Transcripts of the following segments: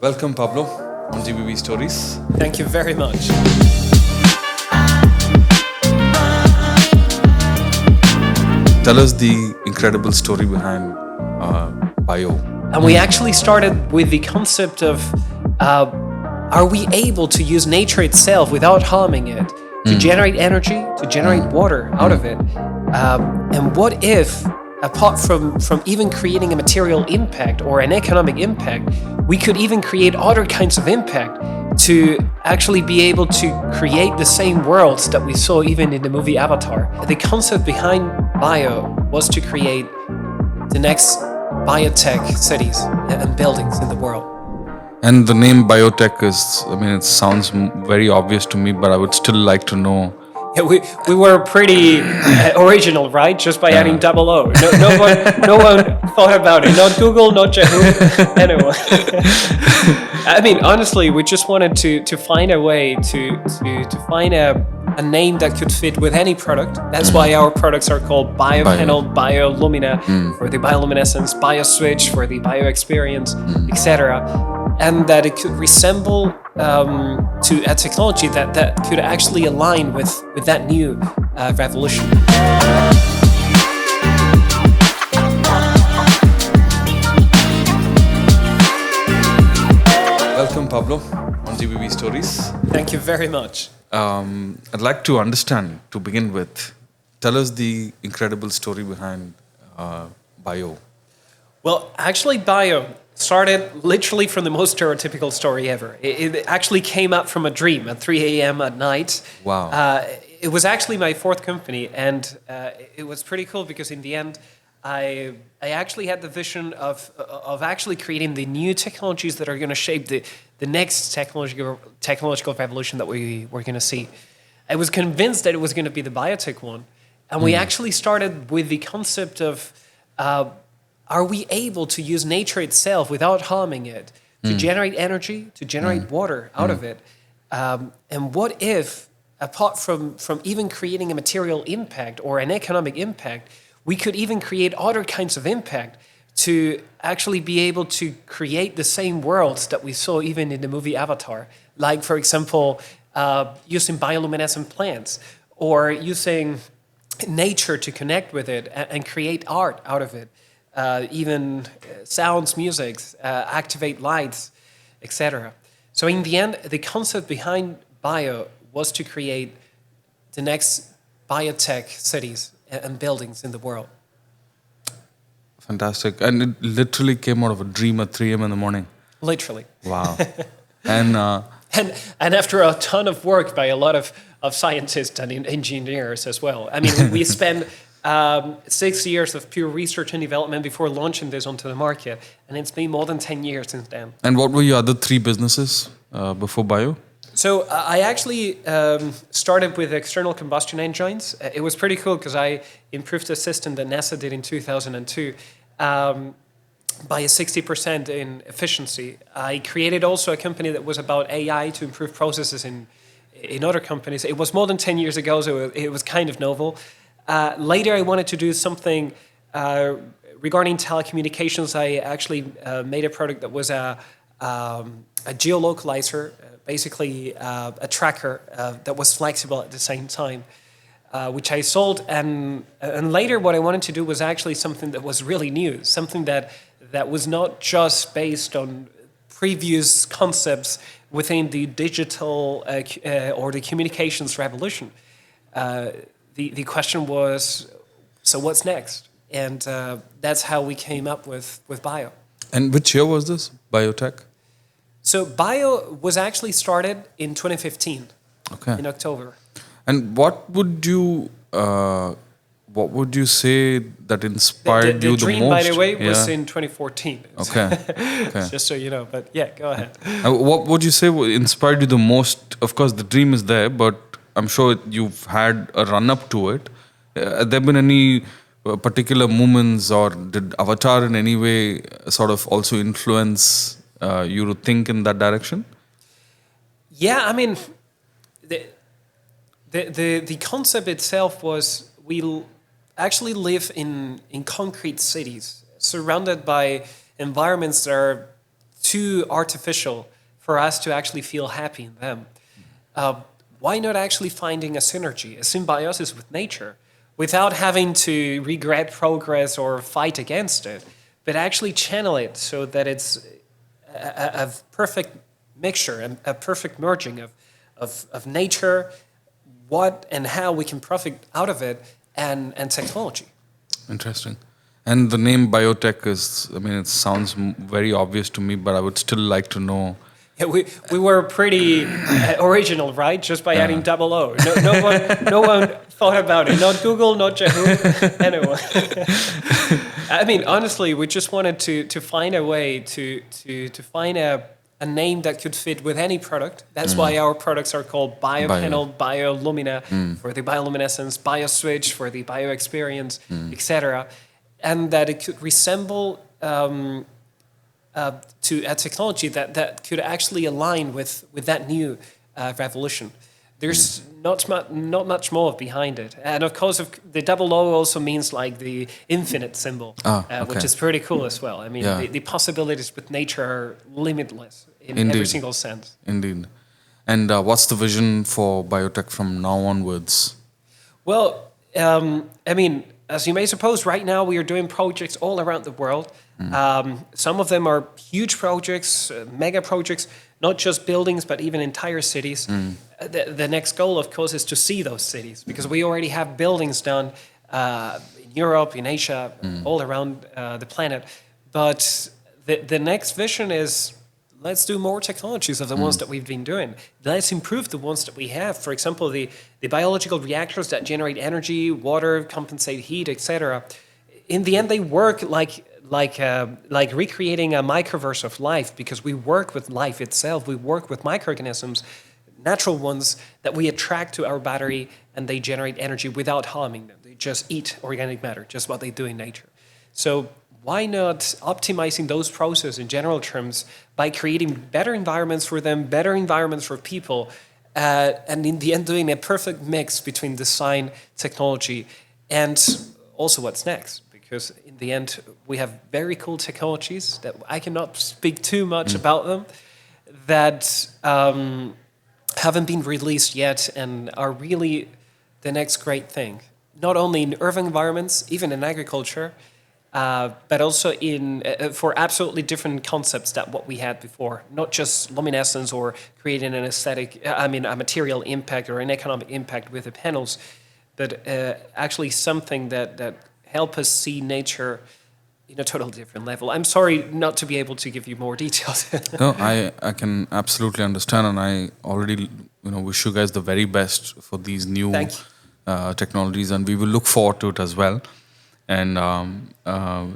Welcome, Pablo, on GBB Stories. Thank you very much. Tell us the incredible story behind Bioo. And we actually started with the concept of are we able to use nature itself without harming it to generate energy, to generate water out of it? And what if, apart from even creating a material impact or an economic impact, we could even create other kinds of impact to actually be able to create the same worlds that we saw even in the movie Avatar. The concept behind Bioo was to create the next biotech cities and buildings in the world. And the name biotech it sounds very obvious to me, but I would still like to know. Yeah, we were pretty original, right? Just by adding double O. No one thought about it. Not Google, not Yahoo, anyone. I mean, honestly, we just wanted to find a way to find a name that could fit with any product. That's why our products are called BioPanel, BioLumina for the bioluminescence, BioSwitch for the bioexperience, etc. And that it could resemble to a technology that could actually align with that new revolution. Welcome, Pablo, on GBB Stories. Thank you very much. I'd like to understand, to begin with, tell us the incredible story behind Bioo. Well, actually, Bioo started literally from the most stereotypical story ever. It actually came up from a dream at 3 a.m. at night. Wow. It was actually my fourth company, and it was pretty cool because in the end, I actually had the vision of actually creating the new technologies that are going to shape the next technological revolution that we're going to see. I was convinced that it was going to be the biotech one, and we actually started with the concept of are we able to use nature itself without harming it to generate energy, to generate water out of it? And what if, apart from even creating a material impact or an economic impact, we could even create other kinds of impact to actually be able to create the same worlds that we saw even in the movie Avatar? Like, for example, using bioluminescent plants or using nature to connect with it and create art out of it. Even sounds, music, activate lights, etc. So in the end, the concept behind Bioo was to create the next biotech cities and buildings in the world. Fantastic. And it literally came out of a dream at 3 a.m. in the morning. Literally. Wow. And after a ton of work by a lot of scientists and engineers as well. I mean, we spent 6 years of pure research and development before launching this onto the market, and it's been more than 10 years since then. And what were your other 3 businesses before Bioo? So I actually started with external combustion engines. It was pretty cool because I improved a system that NASA did in 2002 by a 60% in efficiency. I created also a company that was about AI to improve processes in other companies. It was more than 10 years ago, so it was kind of novel. Later, I wanted to do something regarding telecommunications. I actually made a product that was a geolocalizer, basically a tracker that was flexible at the same time, which I sold. And later, what I wanted to do was actually something that was really new, something that was not just based on previous concepts within the digital or the communications revolution. The question was, so what's next? And that's how we came up with Bioo. And which year was this, biotech? So Bioo was actually started in 2015, in October. And what would you say that inspired you the most? The dream, by the way, was in 2014. Okay. Just so you know, but yeah, go ahead. What would you say inspired you the most? Of course, the dream is there, but I'm sure you've had a run-up to it. Have there been any particular moments, or did Avatar in any way sort of also influence you to think in that direction? Yeah, I mean, the concept itself was we actually live in concrete cities, surrounded by environments that are too artificial for us to actually feel happy in them. Why not actually finding a synergy, a symbiosis with nature, without having to regret progress or fight against it, but actually channel it so that it's a perfect mixture, a perfect merging of nature, what and how we can profit out of it, and technology. Interesting. And the name biotech is, I mean, it sounds very obvious to me, but I would still like to know. Yeah, we were pretty original, right? Just by adding double O. No one thought about it. Not Google, not Yahoo, anyone. I mean, honestly, we just wanted to find a way to find a name that could fit with any product. That's why our products are called BioPanel, BioLumina for the bioluminescence, BioSwitch for the bioexperience, etc. And that it could resemble to a technology that could actually align with that new revolution. There's not much more behind it. And of course, the double O also means like the infinite symbol, which is pretty cool as well. I mean, the possibilities with nature are limitless in every single sense. Indeed. And what's the vision for biotech from now onwards? Well, I mean, as you may suppose, right now we are doing projects all around the world. Some of them are huge projects, mega projects, not just buildings, but even entire cities. The next goal, of course, is to see those cities, because we already have buildings done in Europe, in Asia, all around the planet. But the next vision is, let's do more technologies of the ones that we've been doing. Let's improve the ones that we have. For example, the biological reactors that generate energy, water, compensate heat, etc. In the end, they work like recreating a microverse of life, because we work with life itself. We work with microorganisms, natural ones, that we attract to our battery, and they generate energy without harming them. They just eat organic matter, just what they do in nature. So why not optimizing those processes in general terms by creating better environments for them, better environments for people, and in the end doing a perfect mix between design, technology, and also what's next. Because in the end, we have very cool technologies that I cannot speak too much about them, that haven't been released yet and are really the next great thing. Not only in urban environments, even in agriculture, but also for absolutely different concepts than what we had before. Not just luminescence or creating an a material impact or an economic impact with the panels, but actually something that help us see nature in a totally different level. I'm sorry not to be able to give you more details. No, I can absolutely understand, and I already wish you guys the very best for these new technologies, and we will look forward to it as well. And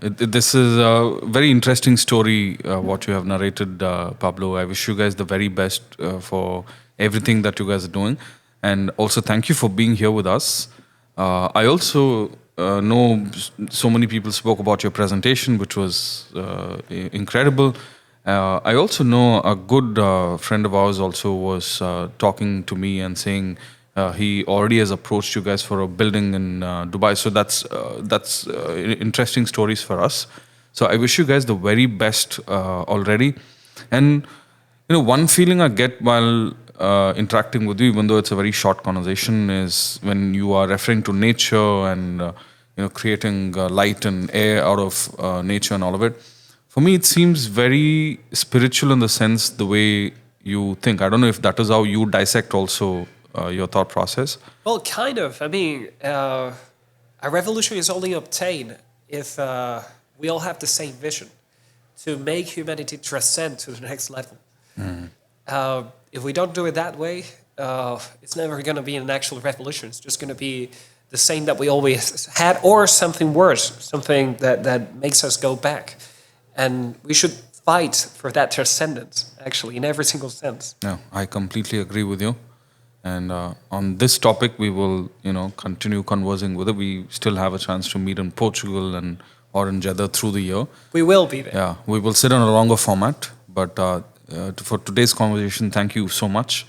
this is a very interesting story what you have narrated, Pablo. I wish you guys the very best for everything that you guys are doing, and also thank you for being here with us. I also know so many people spoke about your presentation, which was incredible. I also know a good friend of ours also was talking to me and saying he already has approached you guys for a building in Dubai. So that's interesting stories for us. So I wish you guys the very best already. And one feeling I get while interacting with you, even though it's a very short conversation, is when you are referring to nature and creating light and air out of nature and all of it. For me, it seems very spiritual in the sense the way you think. I don't know if that is how you dissect also your thought process. Well, kind of. I mean, a revolution is only obtained if we all have the same vision to make humanity transcend to the next level. If we don't do it that way, it's never going to be an actual revolution. It's just going to be the same that we always had, or something worse, something that makes us go back. And we should fight for that transcendence, actually, in every single sense. Yeah, I completely agree with you. And on this topic, we will, continue conversing with it. We still have a chance to meet in Portugal or in Jeddah through the year. We will be there. Yeah, we will sit on a longer format. But for today's conversation, thank you so much.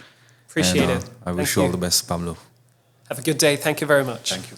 Appreciate it. I wish you all the best, Pablo. Have a good day. Thank you very much. Thank you.